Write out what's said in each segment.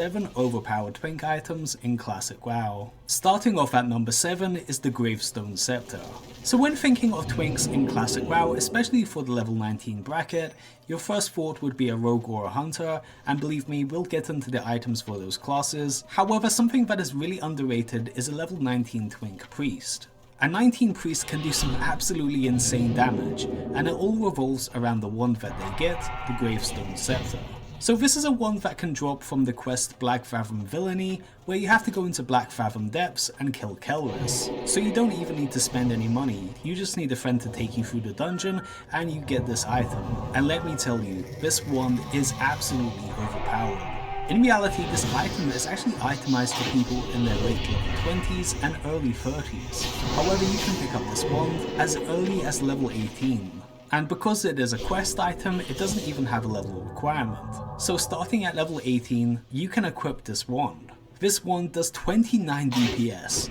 7 overpowered Twink items in Classic WoW. Starting off at number 7 is the Gravestone Scepter. So when thinking of Twinks in Classic WoW, especially for the level 19 bracket, your first thought would be a Rogue or a Hunter, and believe me, we'll get into the items for those classes. However, something that is really underrated is a level 19 Twink Priest. A 19 Priest can do some absolutely insane damage, and it all revolves around the wand that they get, the Gravestone Scepter. So this is a wand that can drop from the quest Black Fathom Villainy, where you have to go into Black Fathom Depths and kill Kelris. So you don't even need to spend any money, you just need a friend to take you through the dungeon and you get this item. And let me tell you, this wand is absolutely overpowered. In reality, this item is actually itemized for people in their late level 20s and early 30s. However, you can pick up this wand as early as level 18. And because it is a quest item, it doesn't even have a level requirement. So starting at level 18, you can equip this wand. This wand does 29 DPS.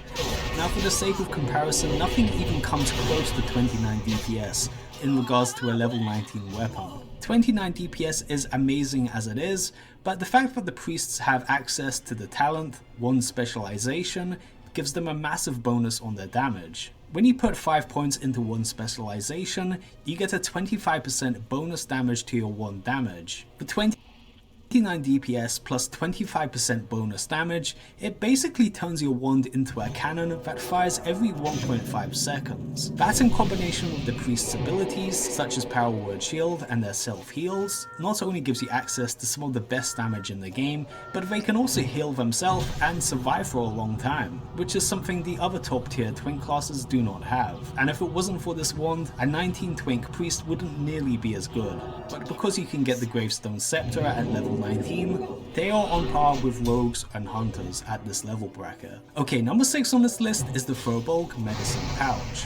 Now for the sake of comparison, nothing even comes close to 29 DPS in regards to a level 19 weapon. 29 DPS is amazing as it is, but the fact that the priests have access to the talent, wand specialization, gives them a massive bonus on their damage. When you put 5 points into one specialization, you get a 25% bonus damage to your wand damage. For 29 DPS plus 25% bonus damage, it basically turns your wand into a cannon that fires every 1.5 seconds. That in combination with the priest's abilities, such as Power Word Shield and their self heals, not only gives you access to some of the best damage in the game, but they can also heal themselves and survive for a long time, which is something the other top tier Twink classes do not have. And if it wasn't for this wand, a 19 Twink Priest wouldn't nearly be as good. But because you can get the Gravestone Scepter at level 19, they are on par with rogues and hunters at this level bracket. Okay, number 6 on this list is the Furbolg Medicine Pouch.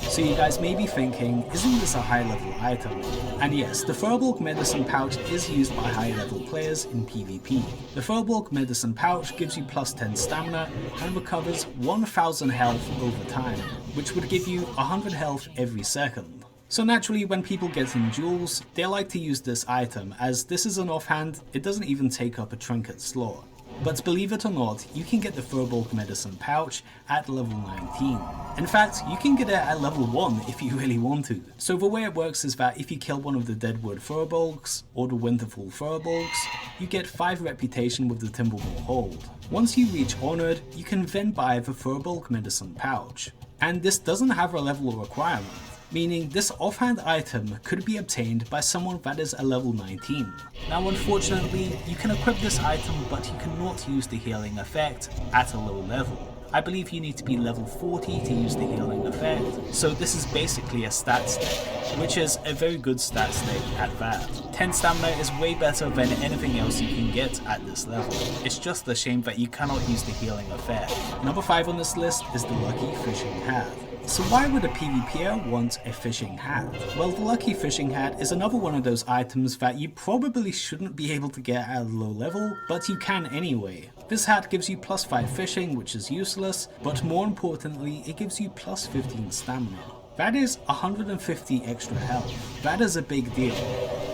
So you guys may be thinking, isn't this a high level item? And yes, the Furbolg Medicine Pouch is used by high level players in PvP. The Furbolg Medicine Pouch gives you plus 10 stamina and recovers 1000 health over time, which would give you 100 health every second. So naturally, when people get in duels, they like to use this item, as this is an offhand, it doesn't even take up a trinket slot. But believe it or not, you can get the Furbolg Medicine Pouch at level 19. In fact, you can get it at level 1 if you really want to. So the way it works is that if you kill one of the Deadwood Furbolgs, or the Winterfall Furbolgs, you get 5 reputation with the Timberwolf Hold. Once you reach Honored, you can then buy the Furbolg Medicine Pouch. And this doesn't have a level requirement, meaning this offhand item could be obtained by someone that is a level 19. Now unfortunately, you can equip this item, but you cannot use the healing effect at a low level. I believe you need to be level 40 to use the healing effect, so this is basically a stat stick, which is a very good stat stick at that. 10 stamina is way better than anything else you can get at this level. It's just a shame that you cannot use the healing effect. Number 5 on this list is the Lucky Fishing Hat. So why would a PvPer want a fishing hat? Well, the Lucky Fishing Hat is another one of those items that you probably shouldn't be able to get at a low level, but you can anyway. This hat gives you plus 5 fishing, which is useless, but more importantly, it gives you plus 15 stamina. That is 150 extra health. That is a big deal,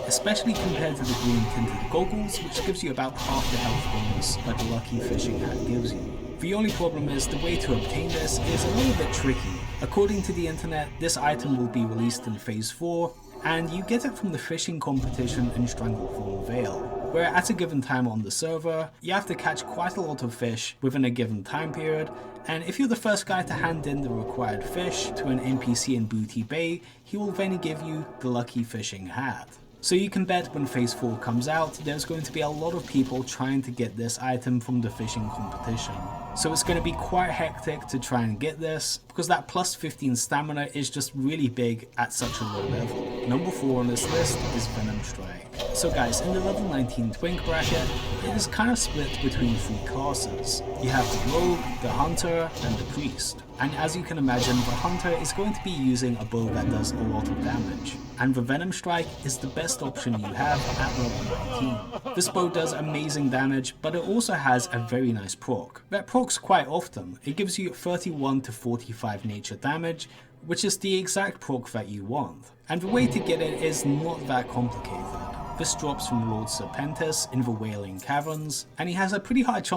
especially compared to the green tinted goggles, which gives you about half the health bonus that the Lucky Fishing Hat gives you. The only problem is the way to obtain this is a little bit tricky. According to the internet, this item will be released in Phase 4, and you get it from the fishing competition in Stranglethorn Vale, where at a given time on the server, you have to catch quite a lot of fish within a given time period, and if you're the first guy to hand in the required fish to an NPC in Booty Bay, he will then give you the Lucky Fishing Hat. So you can bet when Phase 4 comes out, there's going to be a lot of people trying to get this item from the fishing competition. So it's going to be quite hectic to try and get this, because that plus 15 stamina is just really big at such a low level. Number 4 on this list is Venom Strike. So guys, in the level 19 Twink bracket, it is kind of split between 3 classes. You have the Rogue, the Hunter, and the Priest. And as you can imagine, the Hunter is going to be using a bow that does a lot of damage. And the Venom Strike is the best option you have at level 19. This bow does amazing damage, but it also has a very nice proc. That procs quite often. It gives you 31 to 45 nature damage, which is the exact proc that you want. And the way to get it is not that complicated. This drops from Lord Serpentis in the Wailing Caverns, and he has a pretty high chance